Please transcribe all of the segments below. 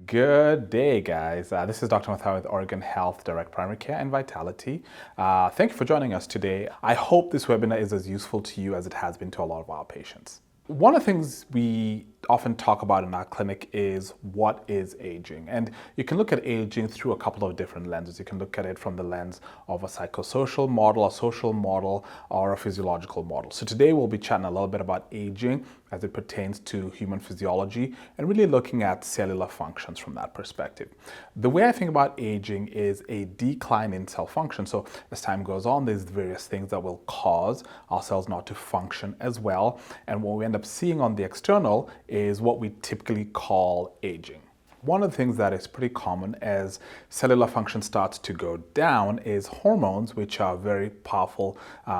Good day, guys. This is Dr. Mathai with Oregon Health Direct Primary Care and Vitality. Thank you for joining us today. I hope this webinar is as useful to you as it has been to a lot of our patients. One of the things we often talk about in our clinic is what is aging. And you can look at aging through a couple of different lenses. You can look at it from the lens of a psychosocial model, a social model, or a physiological model. So today we'll be chatting a little bit about aging as it pertains to human physiology and really looking at cellular functions from that perspective. The way I think about aging is a decline in cell function. So as time goes on, there's various things that will cause our cells not to function as well. And what we end up seeing on the external is what we typically call aging. One of the things that is pretty common as cellular function starts to go down is hormones, which are very powerful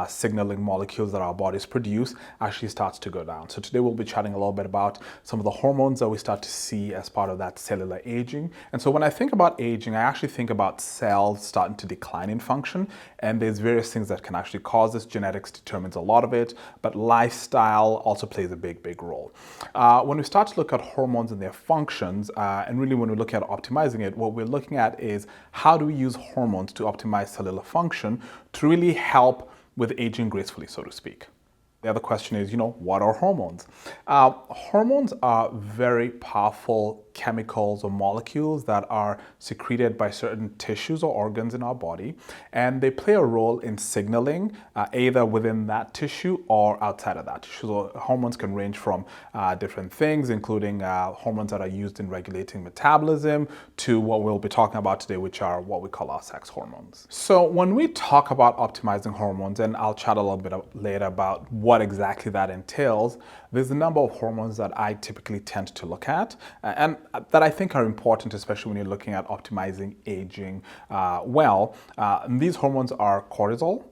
signaling molecules that our bodies produce, actually starts to go down. So today we'll be chatting a little bit about some of the hormones that we start to see as part of that cellular aging. And so when I think about aging, I actually think about cells starting to decline in function. And there's various things that can actually cause this. Genetics determines a lot of it, but lifestyle also plays a big role. When we start to look at hormones and their functions, and really when we look at optimizing it, what we're looking at is how do we use hormones to optimize cellular function to really help with aging gracefully, so to speak. The other question is, what are hormones? Hormones are very powerful chemicals or molecules that are secreted by certain tissues or organs in our body, and they play a role in signaling either within that tissue or outside of that tissue. So hormones can range from different things, including hormones that are used in regulating metabolism to what we'll be talking about today, which are what we call our sex hormones. So when we talk about optimizing hormones, and I'll chat a little bit later about what exactly that entails, there's a number of hormones that I typically tend to look at and that I think are important, especially when you're looking at optimizing aging these hormones are cortisol,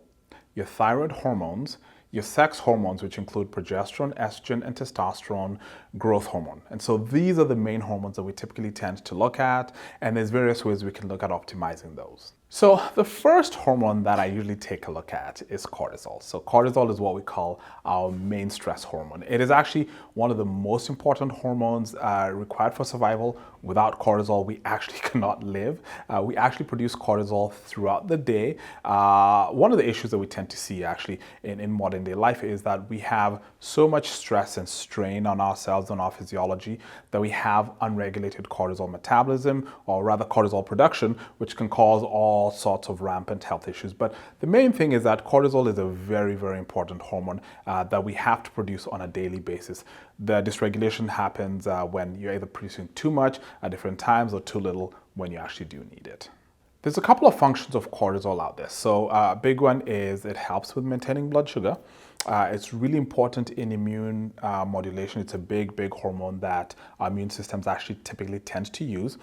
your thyroid hormones, your sex hormones, which include progesterone, estrogen, and testosterone, growth hormone. And so these are the main hormones that we typically tend to look at, and there's various ways we can look at optimizing those. So the first hormone that I usually take a look at is cortisol. So cortisol is what we call our main stress hormone. It is actually one of the most important hormones required for survival. Without cortisol, we actually cannot live. We actually produce cortisol throughout the day. One of the issues that we tend to see actually in modern day life is that we have so much stress and strain on ourselves, on our physiology, that we have unregulated cortisol metabolism, or rather cortisol production, which can cause all sorts of rampant health issues. But the main thing is that cortisol is a very important hormone that we have to produce on a daily basis. The dysregulation happens when you're either producing too much at different times or too little when you actually do need it. There's a couple of functions of cortisol out there. So a big one is it helps with maintaining blood sugar. It's really important in immune modulation. It's a big hormone that our immune systems actually typically tend to use.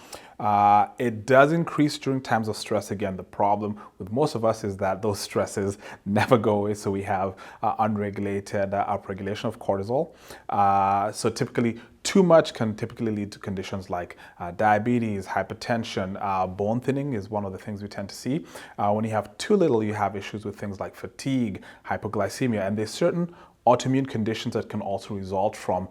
It does increase during times of stress. Again, the problem with most of us is that those stresses never go away, so we have unregulated upregulation of cortisol. So typically, too much can typically lead to conditions like diabetes, hypertension, bone thinning is one of the things we tend to see. When you have too little, you have issues with things like fatigue, hypoglycemia, and there's certain autoimmune conditions that can also result from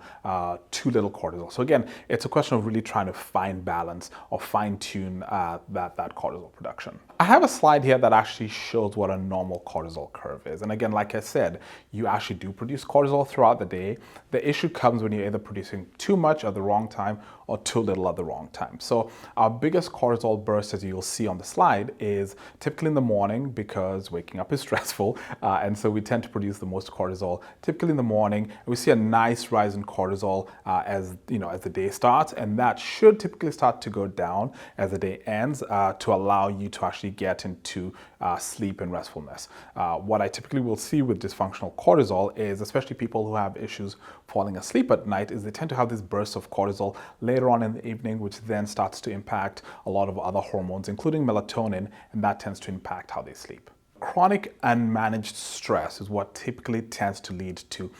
too little cortisol. So again, it's a question of really trying to find balance or fine tune that cortisol production. I have a slide here that actually shows what a normal cortisol curve is. And again, like I said, you actually do produce cortisol throughout the day. The issue comes when you're either producing too much at the wrong time or too little at the wrong time. So our biggest cortisol burst, as you'll see on the slide, is typically in the morning because waking up is stressful. And so we tend to produce the most cortisol typically in the morning. And we see a nice rise in cortisol as the day starts. And that should typically start to go down as the day ends to allow you to actually get into sleep and restfulness. What I typically will see with dysfunctional cortisol is, especially people who have issues falling asleep at night, is they tend to have this burst of cortisol later on in the evening, which then starts to impact a lot of other hormones, including melatonin, and that tends to impact how they sleep. Chronic unmanaged stress is what typically tends to lead to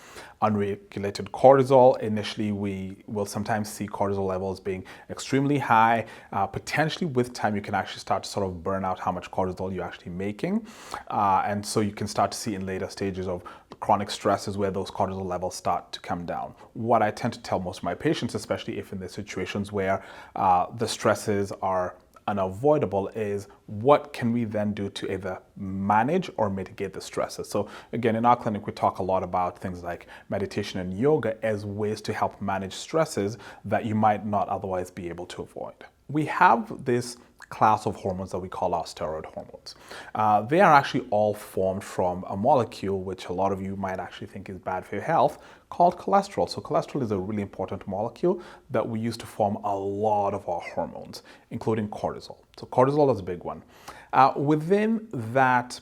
unregulated cortisol. Initially, we will sometimes see cortisol levels being extremely high. Potentially, with time, you can actually start to sort of burn out how much cortisol you're actually making. And so you can start to see in later stages of chronic stresses where those cortisol levels start to come down. What I tend to tell most of my patients, especially if in the situations where the stresses are unavoidable, is what can we then do to either manage or mitigate the stresses. So again, in our clinic, we talk a lot about things like meditation and yoga as ways to help manage stresses that you might not otherwise be able to avoid. We have this class of hormones that we call our steroid hormones. They are actually all formed from a molecule which a lot of you might actually think is bad for your health, called cholesterol. So cholesterol is a really important molecule that we use to form a lot of our hormones, including cortisol. So cortisol is a big one. Within that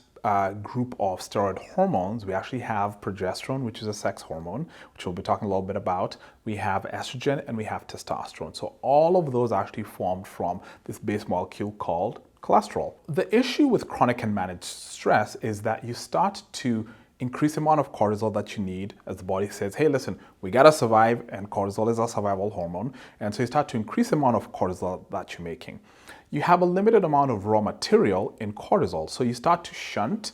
group of steroid hormones, we actually have progesterone, which is a sex hormone, which we'll be talking a little bit about. We have estrogen and we have testosterone. So all of those are actually formed from this base molecule called cholesterol. The issue with chronic and managed stress is that you start to increase the amount of cortisol that you need as the body says, hey, listen, we gotta survive, and cortisol is a survival hormone. And so you start to increase the amount of cortisol that you're making. You have a limited amount of raw material in cortisol, so you start to shunt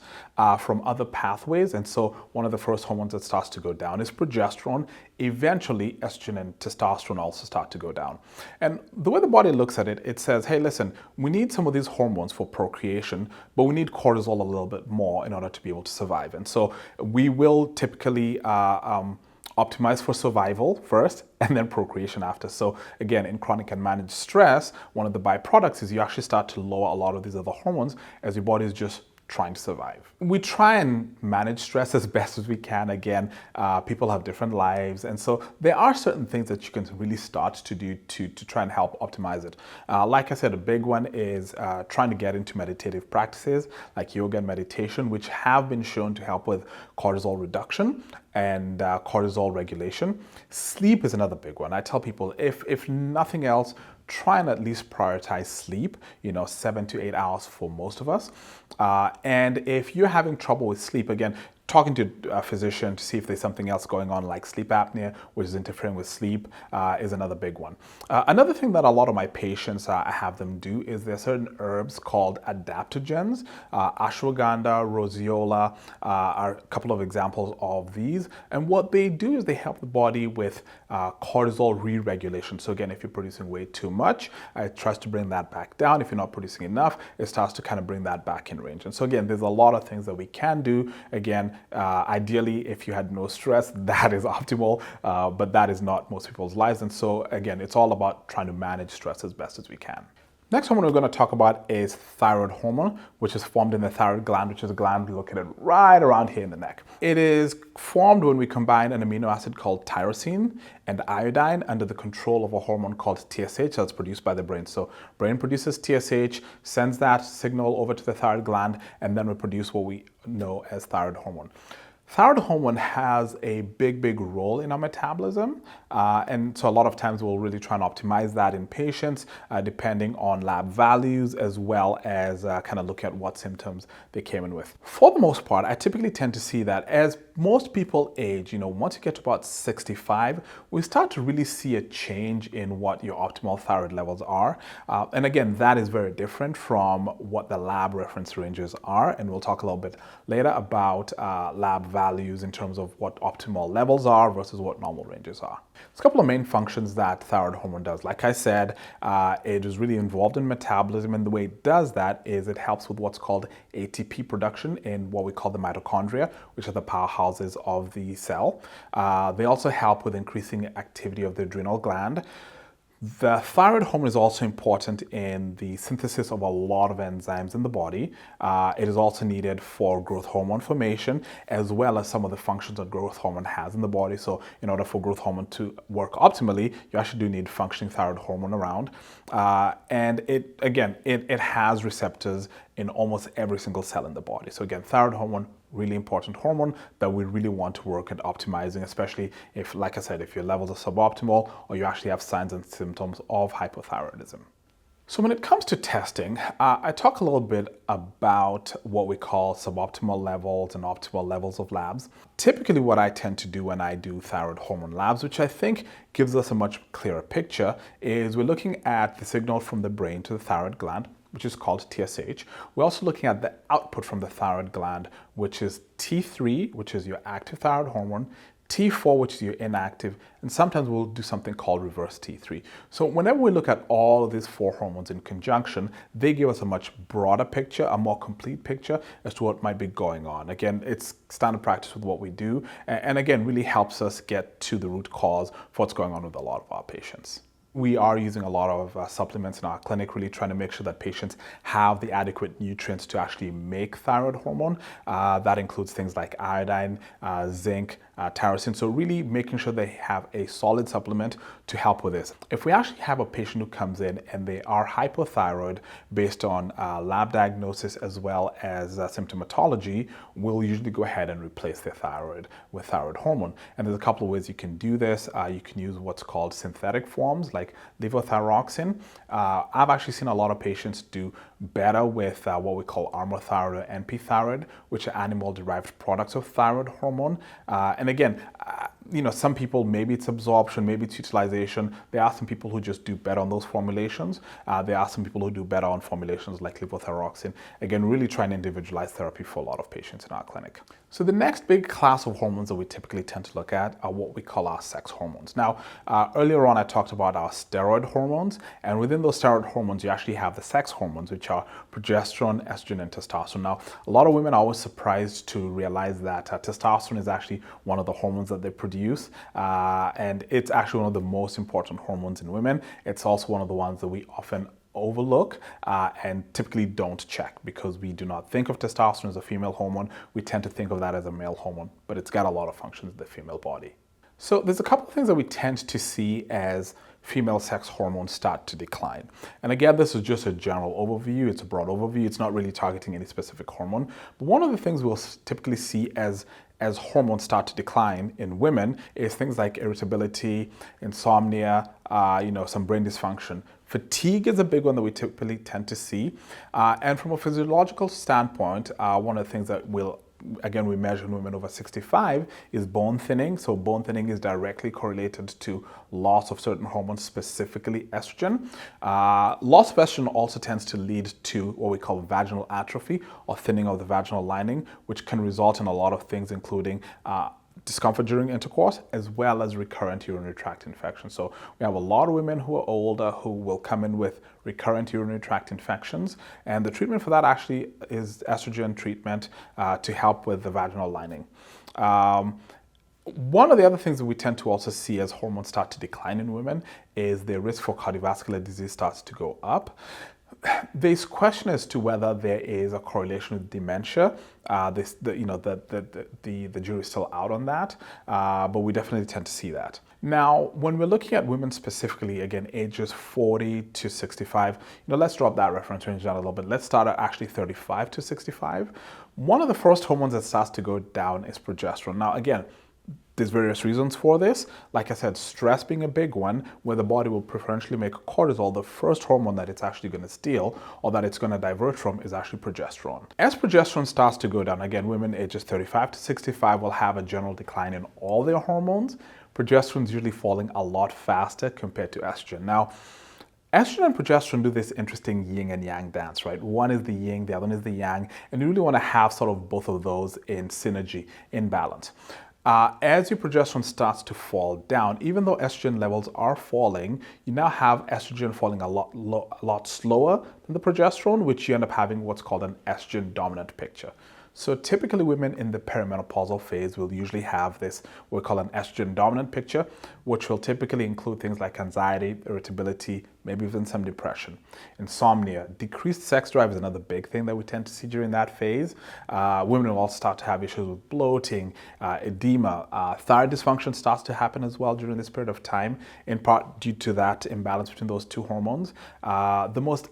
from other pathways. And so one of the first hormones that starts to go down is progesterone. Eventually, estrogen and testosterone also start to go down. And the way the body looks at it, it says, hey, listen, we need some of these hormones for procreation, but we need cortisol a little bit more in order to be able to survive. And so we will typically optimize for survival first and then procreation after. So again, in chronic and managed stress, one of the byproducts is you actually start to lower a lot of these other hormones as your body is just trying to survive. We try and manage stress as best as we can. Again, people have different lives, and so there are certain things that you can really start to do to try and help optimize it. Like I said, a big one is trying to get into meditative practices like yoga and meditation, which have been shown to help with cortisol reduction and cortisol regulation. Sleep is another big one. I tell people, if nothing else, try and at least prioritize sleep, 7 to 8 hours for most of us. And if you're having trouble with sleep, again, talking to a physician to see if there's something else going on like sleep apnea, which is interfering with sleep, is another big one. Another thing that a lot of my patients have them do is there are certain herbs called adaptogens. Ashwagandha, roseola are a couple of examples of these. And what they do is they help the body with cortisol re-regulation. So again, if you're producing way too much, it tries to bring that back down. If you're not producing enough, it starts to kind of bring that back in range. And so again, there's a lot of things that we can do. Again, ideally, if you had no stress, that is optimal, but that is not most people's lives. And so again, it's all about trying to manage stress as best as we can. Next hormone we're going to talk about is thyroid hormone, which is formed in the thyroid gland, which is a gland located right around here in the neck. It is formed when we combine an amino acid called tyrosine and iodine under the control of a hormone called TSH that's produced by the brain. So brain produces TSH, sends that signal over to the thyroid gland, and then we produce what we know as thyroid hormone. Thyroid hormone has a big role in our metabolism, and so a lot of times we'll really try and optimize that in patients depending on lab values, as well as kind of look at what symptoms they came in with. For the most part, I typically tend to see that as most people age, once you get to about 65, we start to really see a change in what your optimal thyroid levels are. And again, that is very different from what the lab reference ranges are, and we'll talk a little bit later about lab values in terms of what optimal levels are versus what normal ranges are. There's a couple of main functions that thyroid hormone does. Like I said, it is really involved in metabolism, and the way it does that is it helps with what's called ATP production in what we call the mitochondria, which are the powerhouses of the cell. They also help with increasing activity of the adrenal gland. The thyroid hormone is also important in the synthesis of a lot of enzymes in the body. It is also needed for growth hormone formation, as well as some of the functions that growth hormone has in the body. So in order for growth hormone to work optimally, you actually do need functioning thyroid hormone around. And it has receptors in almost every single cell in the body. So again, thyroid hormone, really important hormone that we really want to work at optimizing, especially if, like I said, if your levels are suboptimal or you actually have signs and symptoms of hypothyroidism. So when it comes to testing, I talk a little bit about what we call suboptimal levels and optimal levels of labs. Typically what I tend to do when I do thyroid hormone labs, which I think gives us a much clearer picture, is we're looking at the signal from the brain to the thyroid gland, which is called TSH. We're also looking at the output from the thyroid gland, which is T3, which is your active thyroid hormone, T4, which is your inactive, and sometimes we'll do something called reverse T3. So whenever we look at all of these four hormones in conjunction, they give us a much broader picture, a more complete picture as to what might be going on. Again, it's standard practice with what we do, and again, really helps us get to the root cause for what's going on with a lot of our patients. We are using a lot of supplements in our clinic, really trying to make sure that patients have the adequate nutrients to actually make thyroid hormone. That includes things like iodine, zinc, tyrosine. So really making sure they have a solid supplement to help with this. If we actually have a patient who comes in and they are hypothyroid based on lab diagnosis as well as symptomatology, we'll usually go ahead and replace their thyroid with thyroid hormone. And there's a couple of ways you can do this. You can use what's called synthetic forms like levothyroxine. I've actually seen a lot of patients do better with what we call Armour-thyroid or NP thyroid, which are animal-derived products of thyroid hormone. And again, some people, maybe it's absorption, maybe it's utilization. There are some people who just do better on those formulations. There are some people who do better on formulations like levothyroxine. Again, really trying to individualize therapy for a lot of patients in our clinic. So the next big class of hormones that we typically tend to look at are what we call our sex hormones. Now, earlier on I talked about our steroid hormones, and within those steroid hormones you actually have the sex hormones, which are progesterone, estrogen, and testosterone. Now, a lot of women are always surprised to realize that testosterone is actually one of the hormones that they produce, and it's actually one of the most important hormones in women. It's also one of the ones that we often overlook and typically don't check because we do not think of testosterone as a female hormone. We tend to think of that as a male hormone, but it's got a lot of functions in the female body. So there's a couple of things that we tend to see as female sex hormones start to decline. And again, this is just a general overview. It's a broad overview. It's not really targeting any specific hormone. But one of the things we'll typically see as hormones start to decline in women is things like irritability, insomnia, some brain dysfunction. Fatigue is a big one that we typically tend to see. And from a physiological standpoint, one of the things that we measure in women over 65 is bone thinning. So bone thinning is directly correlated to loss of certain hormones, specifically estrogen. Loss of estrogen also tends to lead to what we call vaginal atrophy or thinning of the vaginal lining, which can result in a lot of things, including discomfort during intercourse, as well as recurrent urinary tract infections. So we have a lot of women who are older who will come in with recurrent urinary tract infections, and the treatment for that actually is estrogen treatment to help with the vaginal lining. One of the other things that we tend to also see as hormones start to decline in women is the risk for cardiovascular disease starts to go up. There's question as to whether there is a correlation with dementia. The jury is still out on that, but we definitely tend to see that. Now, when we're looking at women specifically, again, ages 40 to 65, let's drop that reference range down a little bit. Let's start at actually 35 to 65. One of the first hormones that starts to go down is progesterone. Now, again, there's various reasons for this. Like I said, stress being a big one, where the body will preferentially make cortisol. The first hormone that it's actually going to steal or that it's going to divert from is actually progesterone. As progesterone starts to go down, again, women ages 35 to 65 will have a general decline in all their hormones. Progesterone is usually falling a lot faster compared to estrogen. Now, estrogen and progesterone do this interesting yin and yang dance, right? One is the yin, the other one is the yang, and you really want to have sort of both of those in synergy, in balance. As your progesterone starts to fall down, even though estrogen levels are falling, you now have estrogen falling a lot slower than the progesterone, which you end up having what's called an estrogen dominant picture. So typically women in the perimenopausal phase will usually have this, what we call an estrogen dominant picture, which will typically include things like anxiety, irritability, maybe even some depression. Insomnia, decreased sex drive is another big thing that we tend to see during that phase. Women will also start to have issues with bloating, edema. Thyroid dysfunction starts to happen as well during this period of time, in part due to that imbalance between those two hormones. The most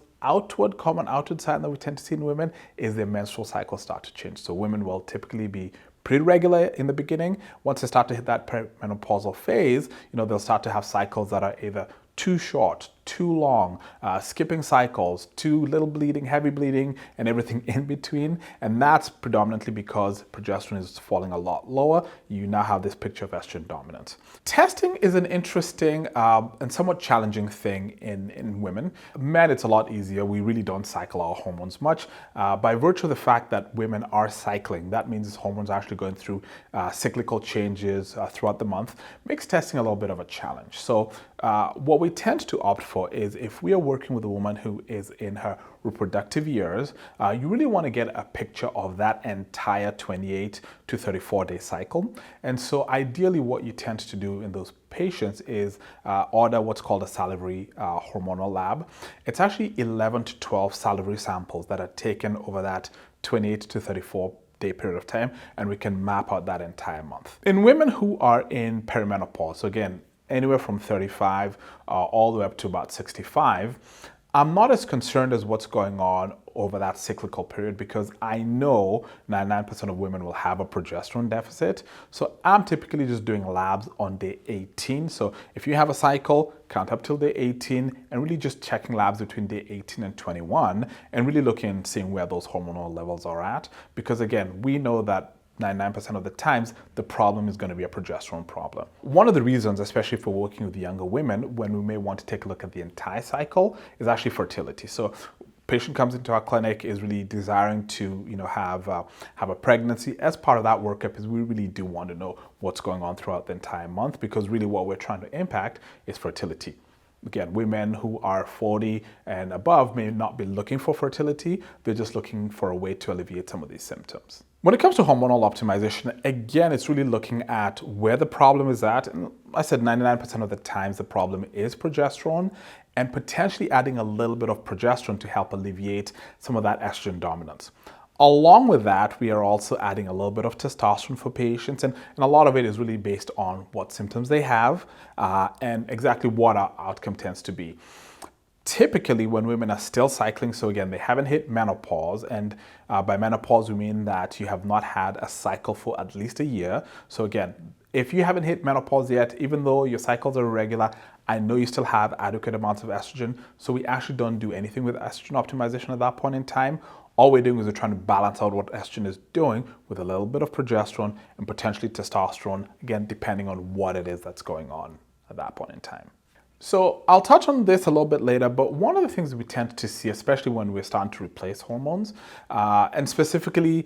common outward sign that we tend to see in women is their menstrual cycles start to change. So women will typically be pretty regular in the beginning. Once they start to hit that perimenopausal phase, they'll start to have cycles that are either too short, too long, skipping cycles, too little bleeding, heavy bleeding, and everything in between. And that's predominantly because progesterone is falling a lot lower. You now have this picture of estrogen dominance. Testing is an interesting and somewhat challenging thing in women. Men, it's a lot easier. We really don't cycle our hormones much. By virtue of the fact that women are cycling, that means hormones are actually going through cyclical changes throughout the month, makes testing a little bit of a challenge. So what we tend to opt for is, if we are working with a woman who is in her reproductive years, you really want to get a picture of that entire 28 to 34 day cycle. And so ideally what you tend to do in those patients is order what's called a salivary hormonal lab. It's actually 11 to 12 salivary samples that are taken over that 28 to 34 day period of time, and we can map out that entire month. In women who are in perimenopause, so again, anywhere from 35 all the way up to about 65, I'm not as concerned as what's going on over that cyclical period, because I know 99% of women will have a progesterone deficit. So I'm typically just doing labs on day 18. So if you have a cycle, count up till day 18 and really just checking labs between day 18 and 21 and really looking and seeing where those hormonal levels are at. Because again, we know that 99% of the times, the problem is going to be a progesterone problem. One of the reasons, especially for working with younger women, when we may want to take a look at the entire cycle, is actually fertility. So patient comes into our clinic, is really desiring to have a pregnancy. As part of that workup, is we really do want to know what's going on throughout the entire month, because really what we're trying to impact is fertility. Again, women who are 40 and above may not be looking for fertility, they're just looking for a way to alleviate some of these symptoms. When it comes to hormonal optimization, again, it's really looking at where the problem is at. And I said 99% of the times the problem is progesterone, and potentially adding a little bit of progesterone to help alleviate some of that estrogen dominance. Along with that, we are also adding a little bit of testosterone for patients, and a lot of it is really based on what symptoms they have and exactly what our outcome tends to be. Typically, when women are still cycling, so again, they haven't hit menopause, and by menopause, we mean that you have not had a cycle for at least a year. So again, if you haven't hit menopause yet, even though your cycles are irregular, I know you still have adequate amounts of estrogen, so we actually don't do anything with estrogen optimization at that point in time. All we're doing is we're trying to balance out what estrogen is doing with a little bit of progesterone and potentially testosterone, again, depending on what it is that's going on at that point in time. So I'll touch on this a little bit later, but one of the things we tend to see, especially when we're starting to replace hormones, and specifically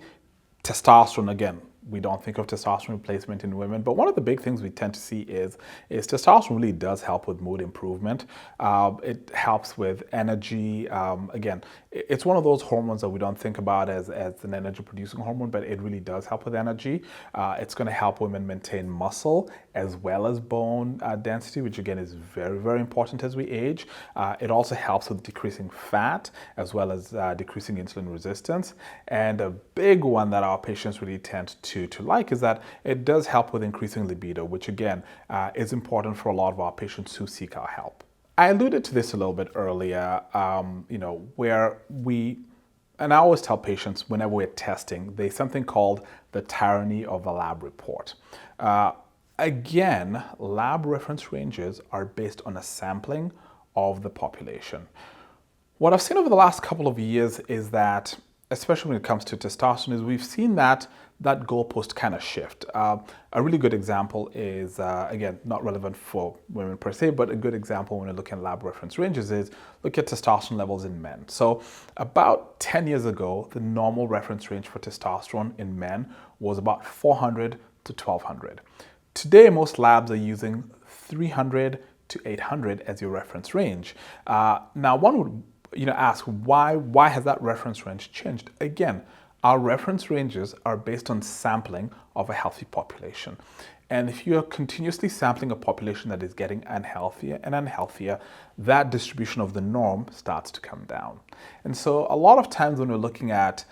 testosterone, again, we don't think of testosterone replacement in women, but one of the big things we tend to see is testosterone really does help with mood improvement. It helps with energy. Again, it's one of those hormones that we don't think about as an energy producing hormone, but it really does help with energy. It's going to help women maintain muscle as well as bone density, which again is very, very important as we age. It also helps with decreasing fat as well as decreasing insulin resistance. And a big one that our patients really tend to like is that it does help with increasing libido, which again is important for a lot of our patients who seek our help. I alluded to this a little bit earlier, where and I always tell patients whenever we're testing, there's something called the tyranny of the lab report. Again, lab reference ranges are based on a sampling of the population. What I've seen over the last couple of years is that, especially when it comes to testosterone, is we've seen that goalpost kind of shift. A really good example is, again, not relevant for women per se, but a good example when you're looking at lab reference ranges is look at testosterone levels in men. So about 10 years ago, the normal reference range for testosterone in men was about 400 to 1200. Today, most labs are using 300 to 800 as your reference range. Now, one would ask, why has that reference range changed? Again, our reference ranges are based on sampling of a healthy population. And if you're continuously sampling a population that is getting unhealthier and unhealthier, that distribution of the norm starts to come down. And so a lot of times when we're looking at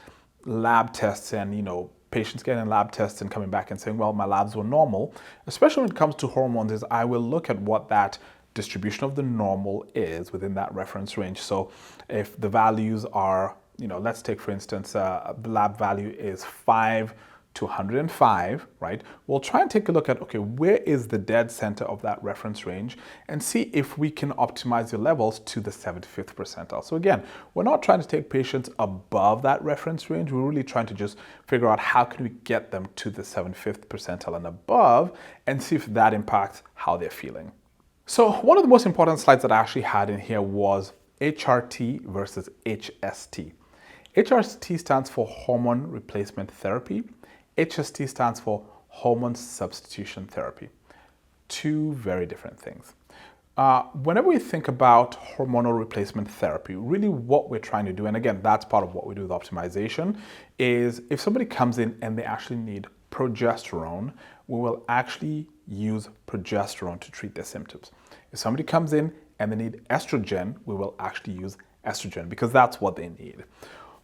lab tests and, patients getting lab tests and coming back and saying, well, my labs were normal, especially when it comes to hormones, is I will look at what that distribution of the normal is within that reference range. So if the values are, let's take for instance, the lab value is 5 to 105, right, we'll try and take a look at, okay, where is the dead center of that reference range and see if we can optimize your levels to the 75th percentile. So again, we're not trying to take patients above that reference range. We're really trying to just figure out how can we get them to the 75th percentile and above and see if that impacts how they're feeling. So one of the most important slides that I actually had in here was HRT versus HST. HRT stands for hormone replacement therapy. HST stands for hormone substitution therapy. Two very different things. Whenever we think about hormonal replacement therapy, really what we're trying to do, and again, that's part of what we do with optimization, is if somebody comes in and they actually need progesterone, we will actually use progesterone to treat their symptoms. If somebody comes in and they need estrogen, we will actually use estrogen because that's what they need.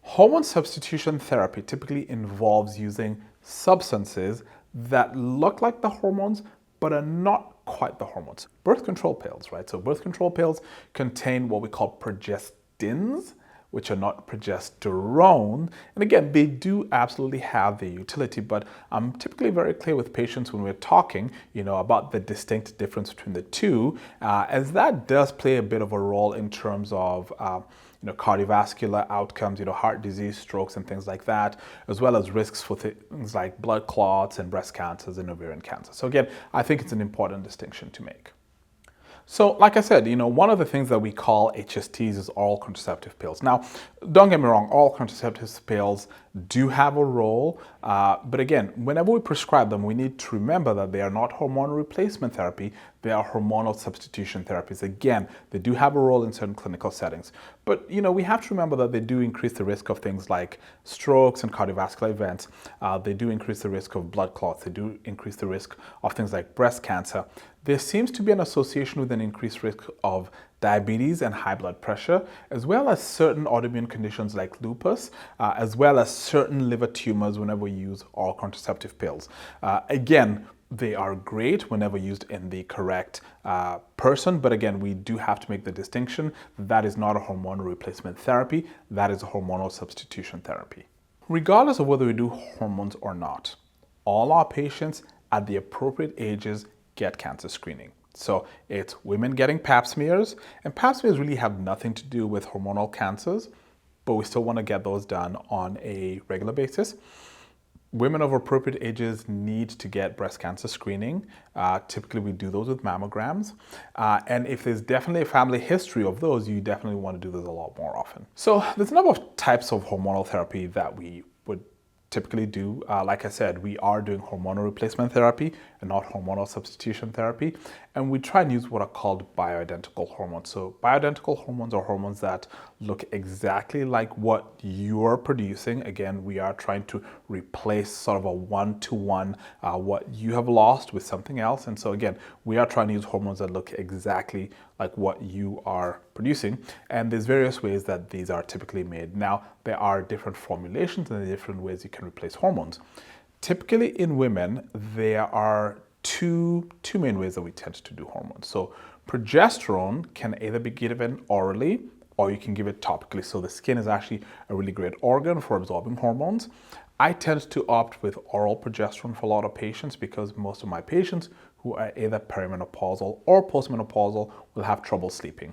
Hormone substitution therapy typically involves using substances that look like the hormones but are not quite the hormones. Birth control pills, right? So birth control pills contain what we call progestins, which are not progesterone. And again, they do absolutely have their utility, but I'm typically very clear with patients when we're talking, about the distinct difference between the two, as that does play a bit of a role in terms of cardiovascular outcomes, heart disease, strokes, and things like that, as well as risks for things like blood clots and breast cancers and ovarian cancer. So again, I think it's an important distinction to make. So like I said, one of the things that we call HSTs is oral contraceptive pills. Now, don't get me wrong, oral contraceptive pills do have a role, but again, whenever we prescribe them, we need to remember that they are not hormone replacement therapy, they are hormonal substitution therapies. Again, they do have a role in certain clinical settings, but we have to remember that they do increase the risk of things like strokes and cardiovascular events. They do increase the risk of blood clots. They do increase the risk of things like breast cancer. There seems to be an association with an increased risk of diabetes and high blood pressure, as well as certain autoimmune conditions like lupus, as well as certain liver tumors whenever we use oral contraceptive pills. Again, they are great whenever used in the correct person, but again, we do have to make the distinction that is not a hormonal replacement therapy, that is a hormonal substitution therapy. Regardless of whether we do hormones or not, all our patients at the appropriate ages get cancer screening. So it's women getting pap smears, and pap smears really have nothing to do with hormonal cancers, but we still want to get those done on a regular basis. Women of appropriate ages need to get breast cancer screening. Typically, we do those with mammograms. And if there's definitely a family history of those, you definitely want to do those a lot more often. So there's a number of types of hormonal therapy that we would typically do. Like I said, we are doing hormonal replacement therapy and not hormonal substitution therapy. And we try and use what are called bioidentical hormones. So bioidentical hormones are hormones that look exactly like what you're producing. Again, we are trying to replace sort of a one-to-one what you have lost with something else. And so again, we are trying to use hormones that look exactly like what you are producing. And there's various ways that these are typically made. Now, there are different formulations and different ways you can replace hormones. Typically in women, there are two main ways that we tend to do hormones. So progesterone can either be given orally or you can give it topically. So the skin is actually a really great organ for absorbing hormones. I tend to opt with oral progesterone for a lot of patients because most of my patients who are either perimenopausal or postmenopausal will have trouble sleeping.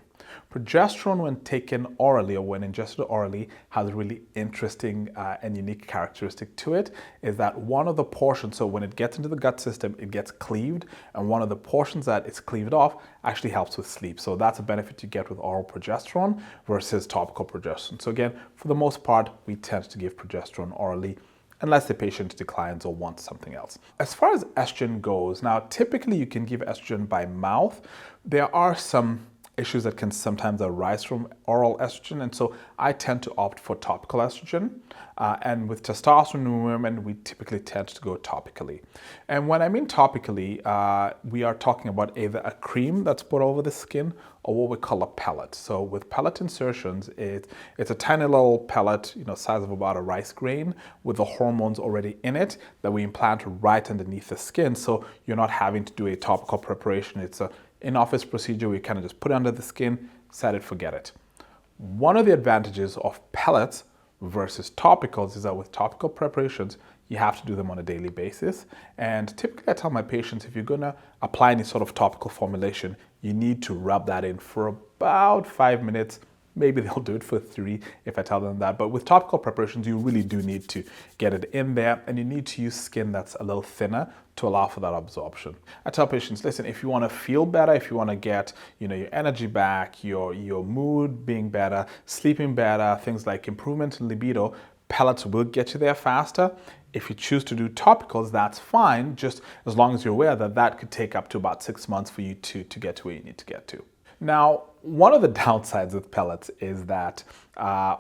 Progesterone, when taken orally or when ingested orally, has a really interesting and unique characteristic to it, is that one of the portions, so when it gets into the gut system, it gets cleaved, and one of the portions that it's cleaved off actually helps with sleep. So that's a benefit you get with oral progesterone versus topical progesterone. So again, for the most part, we tend to give progesterone orally, unless the patient declines or wants something else. As far as estrogen goes, now typically you can give estrogen by mouth. There are some issues that can sometimes arise from oral estrogen, and so I tend to opt for topical estrogen. And with testosterone in women, we typically tend to go topically. And when I mean topically, we are talking about either a cream that's put over the skin or what we call a pellet. So with pellet insertions, it's a tiny little pellet, size of about a rice grain with the hormones already in it that we implant right underneath the skin. So you're not having to do a topical preparation. It's a in-office procedure. We kind of just put it under the skin, set it, forget it. One of the advantages of pellets versus topicals is that with topical preparations, you have to do them on a daily basis. And typically I tell my patients, if you're gonna apply any sort of topical formulation, you need to rub that in for about 5 minutes. Maybe they'll do it for 3 if I tell them that. But with topical preparations, you really do need to get it in there, and you need to use skin that's a little thinner to allow for that absorption. I tell patients, listen, if you want to feel better, if you want to get, your energy back, your mood being better, sleeping better, things like improvement in libido, pellets will get you there faster. If you choose to do topicals, that's fine, just as long as you're aware that that could take up to about 6 months for you to get to where you need to get to. Now, one of the downsides with pellets is that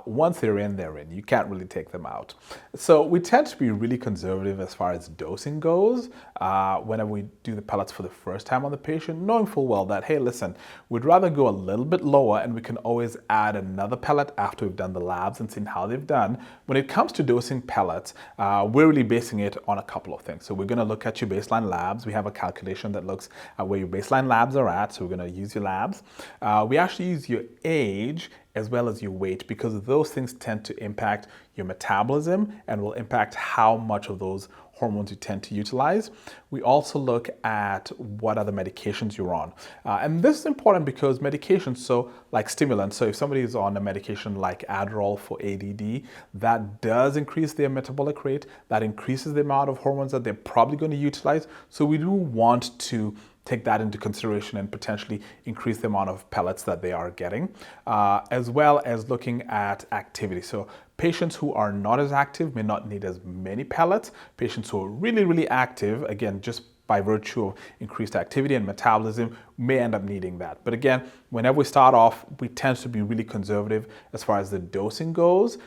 once they're in, they're in. You can't really take them out. So we tend to be really conservative as far as dosing goes whenever we do the pellets for the first time on the patient, knowing full well that, hey, listen, we'd rather go a little bit lower and we can always add another pellet after we've done the labs and seen how they've done. When it comes to dosing pellets, we're really basing it on a couple of things. So we're going to look at your baseline labs. We have a calculation that looks at where your baseline labs are at. So we're going to use your labs. We actually use your age as well as your weight, because those things tend to impact your metabolism and will impact how much of those hormones you tend to utilize. We also look at what other medications you're on. And this is important because medications, so like stimulants, so if somebody is on a medication like Adderall for ADD, that does increase their metabolic rate, that increases the amount of hormones that they're probably going to utilize. So we do want to take that into consideration and potentially increase the amount of pellets that they are getting, as well as looking at activity. So patients who are not as active may not need as many pellets. Patients who are really, really active, again, just by virtue of increased activity and metabolism, may end up needing that. But again, whenever we start off, we tend to be really conservative as far as the dosing goes.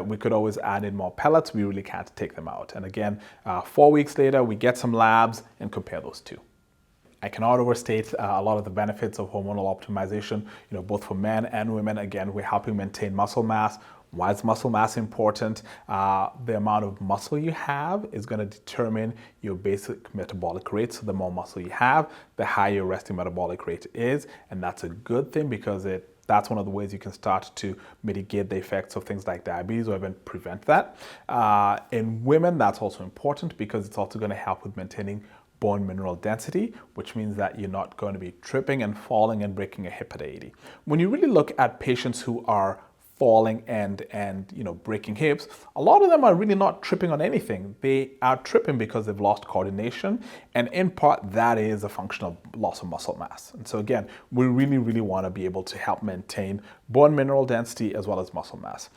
We could always add in more pellets. We really can't take them out. And again, 4 weeks later, we get some labs and compare those two. I cannot overstate a lot of the benefits of hormonal optimization, both for men and women. Again, we're helping maintain muscle mass. Why is muscle mass important? The amount of muscle you have is going to determine your basic metabolic rate. So the more muscle you have, the higher your resting metabolic rate is. And that's a good thing because that's one of the ways you can start to mitigate the effects of things like diabetes or even prevent that. In women, that's also important because it's also going to help with maintaining bone mineral density, which means that you're not going to be tripping and falling and breaking a hip at 80. When you really look at patients who are falling and breaking hips, a lot of them are really not tripping on anything. They are tripping because they've lost coordination, and in part that is a function of loss of muscle mass. And so again, we really, really want to be able to help maintain bone mineral density as well as muscle mass.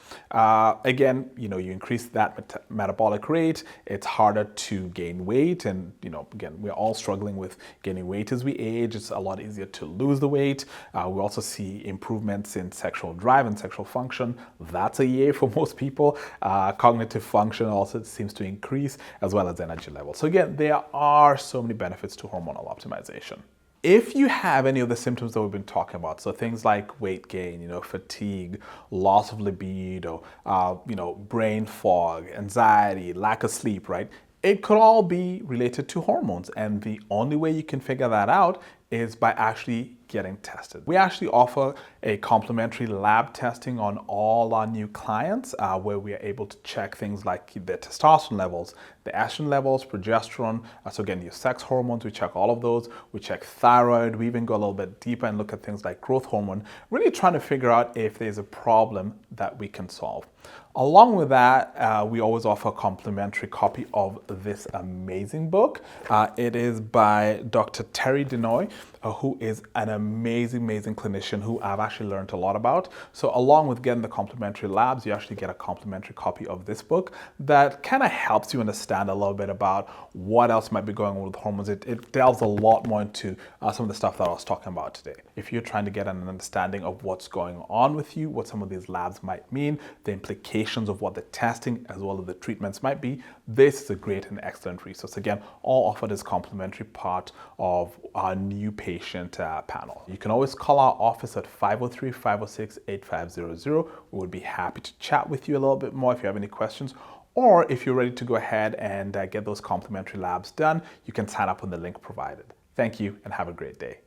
Again, you increase that metabolic rate, it's harder to gain weight, and again, we're all struggling with gaining weight as we age. It's a lot easier to lose the weight. We also see improvements in sexual drive and sexual function. That's a yay for most people. Cognitive function also seems to increase, as well as energy levels. So again, there are so many benefits to hormonal optimization. If you have any of the symptoms that we've been talking about, so things like weight gain, fatigue, loss of libido, brain fog, anxiety, lack of sleep, right? It could all be related to hormones, and the only way you can figure that out is by actually getting tested. We actually offer a complimentary lab testing on all our new clients where we are able to check things like the testosterone levels, the estrogen levels, progesterone, so again, your sex hormones, we check all of those. We check thyroid. We even go a little bit deeper and look at things like growth hormone, really trying to figure out if there's a problem that we can solve. Along with that, we always offer a complimentary copy of this amazing book. It is by Dr. Terry Denoy, who is an amazing clinician who I've actually learned a lot about. So along with getting the complimentary labs, you actually get a complimentary copy of this book that kind of helps you understand a little bit about what else might be going on with hormones. It delves a lot more into some of the stuff that I was talking about today. If you're trying to get an understanding of what's going on with you, what some of these labs might mean, the implications of what the testing as well as the treatments might be, this is a great and excellent resource. Again, all offered as complimentary part of our new patient panel. You can always call our office at 503-506-8500. We would be happy to chat with you a little bit more if you have any questions, or if you're ready to go ahead and get those complimentary labs done, you can sign up on the link provided. Thank you and have a great day.